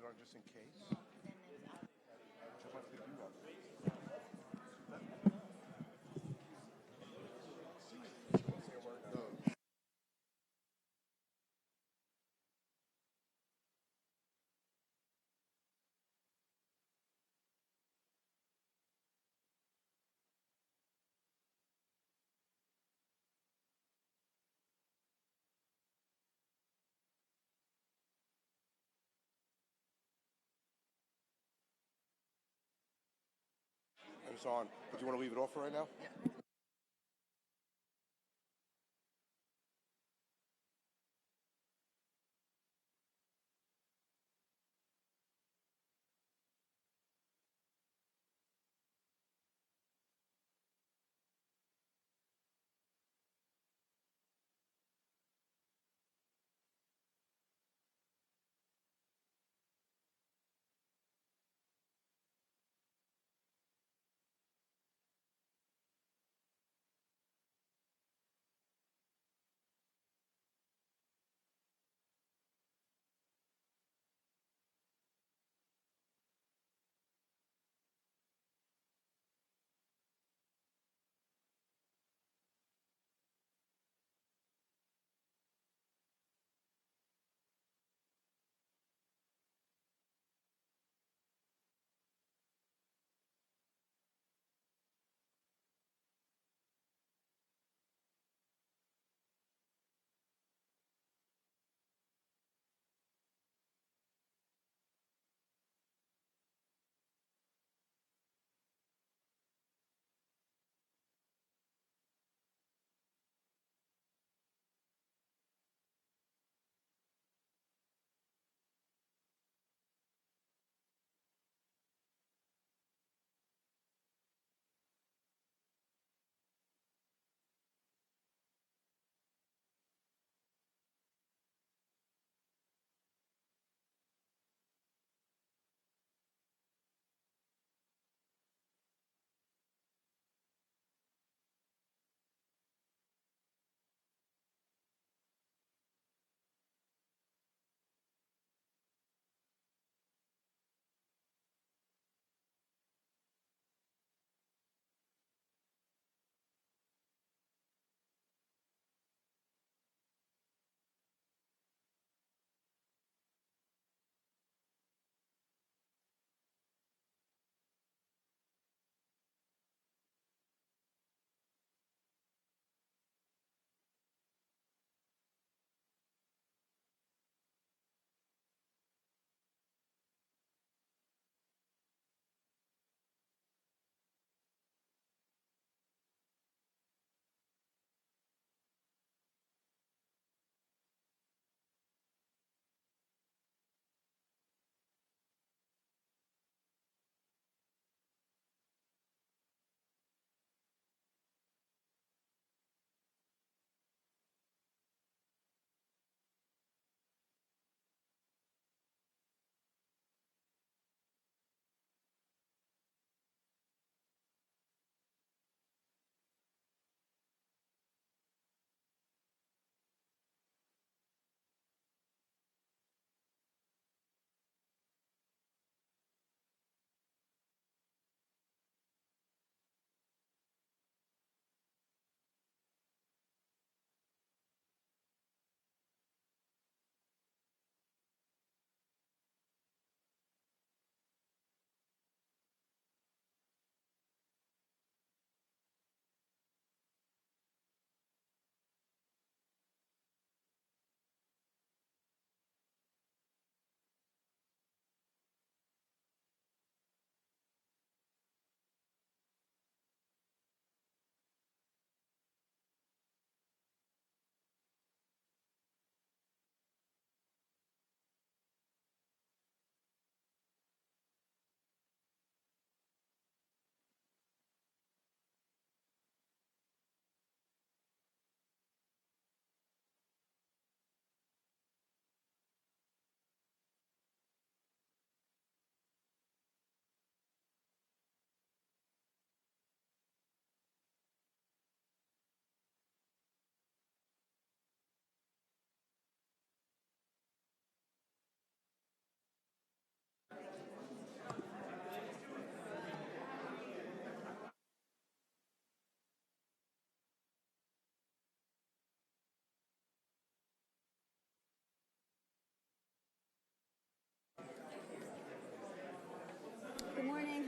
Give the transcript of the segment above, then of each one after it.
on just in case? No, then it's out. Just have to do that. No. And it's on. But do you want to leave it off for right now? Yeah.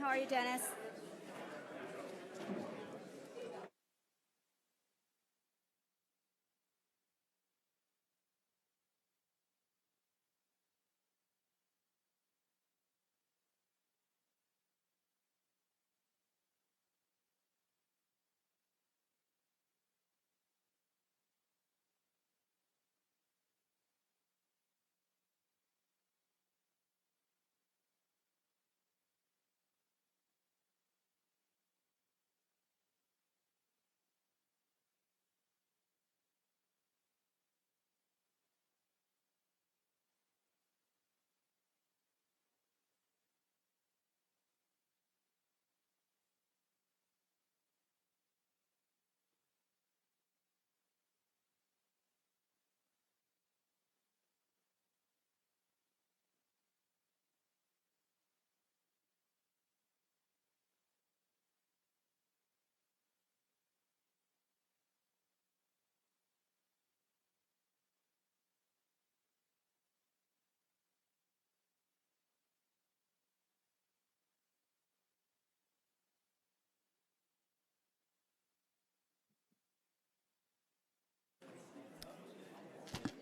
How are you, Dennis?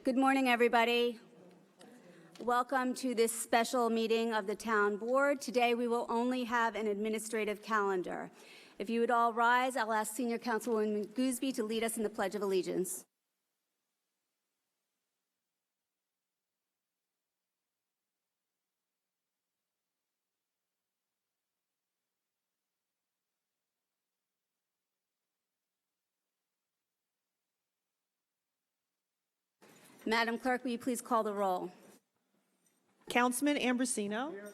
Good morning, everybody. Welcome to this special meeting of the Town Board. Today, we will only have an administrative calendar. If you would all rise, I'll ask Senior Councilwoman Gooseby to lead us in the Pledge of Allegiance. Madam Clerk, will you please call the roll? Councilman Ambrosino. Here.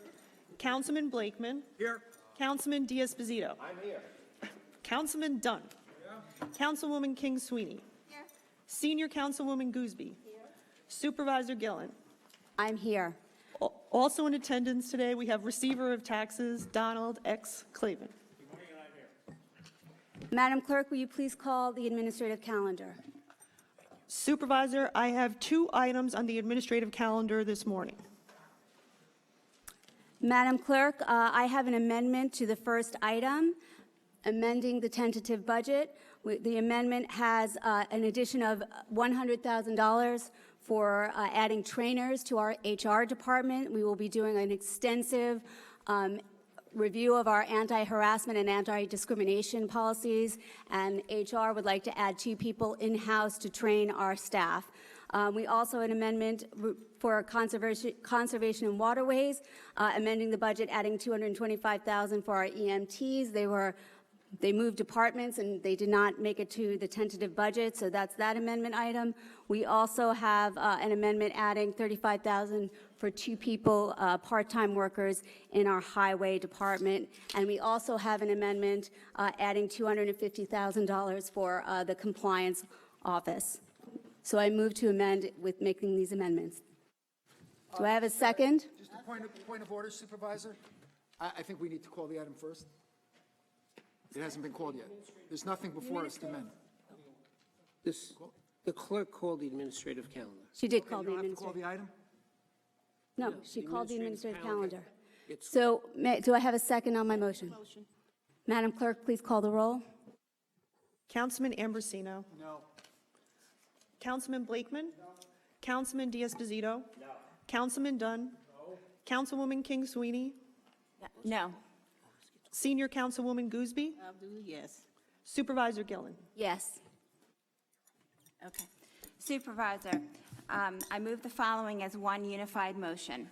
Councilman Blakeman. Here. Councilman Diaz-Bazito. I'm here. Councilman Dunn. Here. Councilwoman King-Sweeney. Here. Senior Councilwoman Gooseby. Here. Supervisor Gillen. I'm here. Also in attendance today, we have Receiver of Taxes, Donald X. Clavin. Good morning, and I'm here. Madam Clerk, will you please call the administrative calendar? Supervisor, I have 2 items on the administrative calendar this morning. Madam Clerk, I have an amendment to the first item, amending the tentative budget. The amendment has an addition of $100,000 for adding trainers to our HR department. We will be doing an extensive review of our anti-harassment and anti-discrimination policies, and HR would like to add 2 people in-house to train our staff. We also have an amendment for conservation and waterways, amending the budget, adding $225,000 for our EMTs. They moved departments and they did not make it to the tentative budget, so that's that amendment item. We also have an amendment adding $35,000 for 2 people, part-time workers in our highway department. And we also have an amendment adding $250,000 for the compliance office. So I move to amend with making these amendments. Do I have a second? Just a point of order, Supervisor. I think we need to call the item first. It hasn't been called yet. There's nothing before us to amend. The clerk called the administrative calendar. She did call You the don't have to call administrative. the item? No, No, she the called the administrative administrative calendar. It's So do I have a second on my motion? Madam Clerk, please call the roll. Councilman Ambrosino. No. Councilman Blakeman. No. Councilman Diaz-Bazito. No. Councilman Dunn. No. Councilwoman King-Sweeney. No. Senior Councilwoman Gooseby. I'll do yes. Supervisor Gillen. Yes. Okay. Supervisor, I move the following as one unified motion.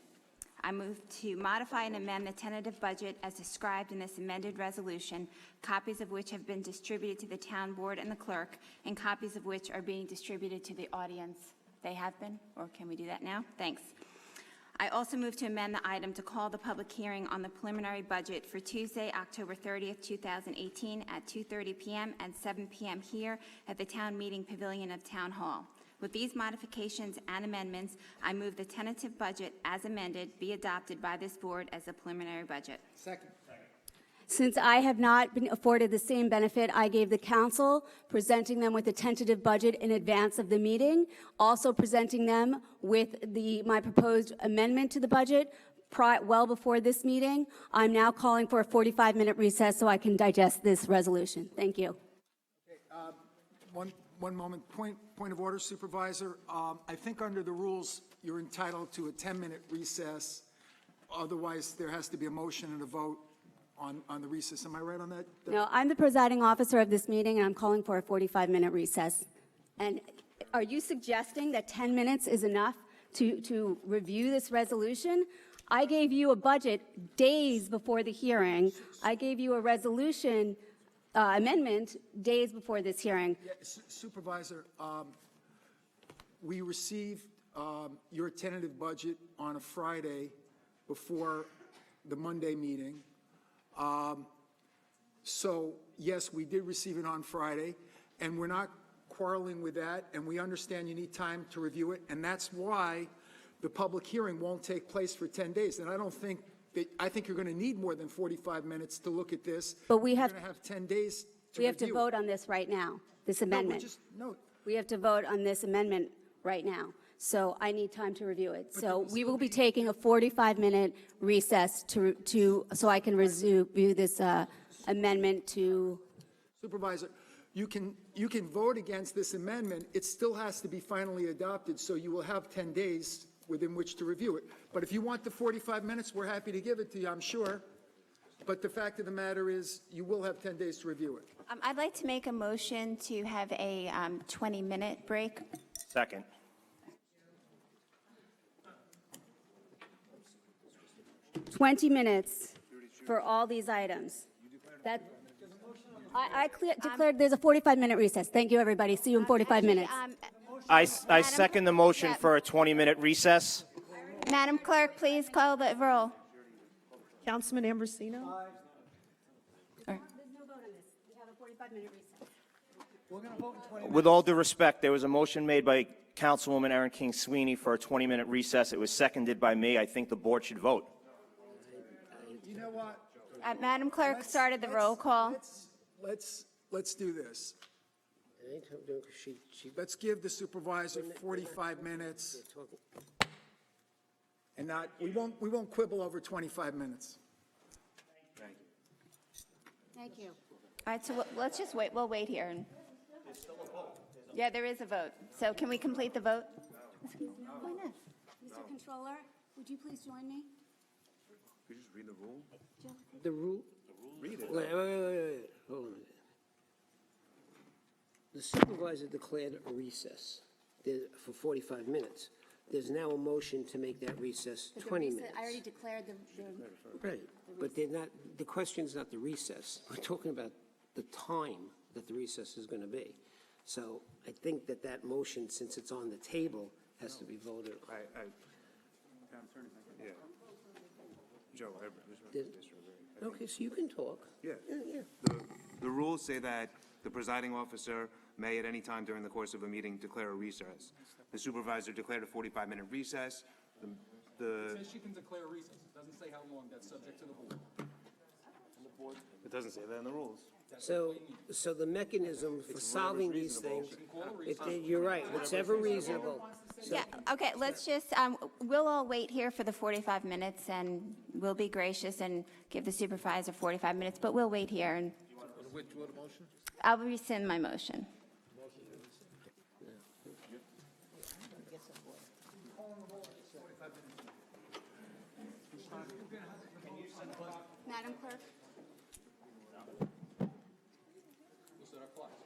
I move to modify and amend the tentative budget as described in this amended resolution, copies of which have been distributed to the town board and the clerk, and copies of which are being distributed to the audience. They have been, or can we do that now? Thanks. I also move to amend the item to call the public hearing on the preliminary budget for Tuesday, October 30th, 2018 at 2:30 p.m. and 7 p.m. here at the Town Meeting Pavilion of Town Hall. With these modifications and amendments, I move the tentative budget as amended be adopted by this board as a preliminary budget. Second. Since I have not been afforded the same benefit I gave the council, presenting them with a tentative budget in advance of the meeting, also presenting them with my proposed amendment to the budget, well before this meeting. I'm now calling for a 45-minute recess so I can digest this resolution. Thank you. One moment. Point of order, Supervisor. I think under the rules, you're entitled to a 10-minute recess. Otherwise, there has to be a motion and a vote on the recess. Am I right on that? No, I'm the presiding officer of this meeting, and I'm calling for a 45-minute recess. And are you suggesting that 10 minutes is enough to review this resolution? I gave you a budget days before the hearing. I gave you a resolution amendment days before this hearing. Yeah, Supervisor, we received your tentative budget on a Friday before the Monday meeting. So, yes, we did receive it on Friday, and we're not quarreling with that, and we understand you need time to review it, and that's why the public hearing won't take place for 10 days. And I don't think that, I think you're going to need more than 45 minutes to look at this. But we You're have- going to have 10 days to We have to review it. vote on this right now, this No, amendment. no, We have to vote on this amendment right now. So I need time to review it. So we will be taking a 45-minute recess so I can review this amendment to, Supervisor, you can vote against this amendment. It still has to be finally adopted, so you will have 10 days within which to review it. But if you want the 45 minutes, we're happy to give it to you, I'm sure. But the fact of the matter is, you will have 10 days to review it. I'd like to make a motion to have a 20-minute break. Second. "20 minutes for all these items." That, I declared there's a 45-minute recess. Thank you, everybody. See you in 45 minutes. I second the motion for a 20-minute recess. Madam Clerk, please call the roll. Councilman Ambrosino? There's no vote on this. We have a 45-minute recess. We're going to vote in 20 minutes. With all due respect, there was a motion made by Councilwoman Erin King Sweeney for a 20-minute recess. It was seconded by me. I think the board should vote. You know what? Madam Clerk started the roll call. Let's do this. Anytime, she Let's give the supervisor 45 minutes talking. and not, we won't quibble over 25 minutes. Thank you. All right, so let's just wait. We'll wait here. Yeah, there is a vote. So can we complete the vote? Why not? Mr. Controller, would you please join me? The rule? Read it. Wait, hold on a minute. The supervisor declared a recess for 45 minutes. There's now a motion to make that recess 20 minutes. I already declared the Right, but they're not, the question's not the recess. We're talking about the time that the recess is going to be. So I think that motion, since it's on the table, has to be voted on. Yeah. Joe, Okay, so you can talk. Yeah. Yeah. The rules say that the presiding officer may at any time during the course of a meeting declare a recess. The supervisor declared a 45-minute recess. It says she can declare a recess. It doesn't say how long. That's subject to the board. It doesn't say that in the rules. So the mechanism for solving these things, you're right, whatever reasonable. Yeah, okay, let's just, we'll all wait here for the 45 minutes, and we'll be gracious and give the supervisor 45 minutes, but we'll wait here, and Withdraw the motion? I'll rescind my motion. Madam Clerk? We'll set our clocks.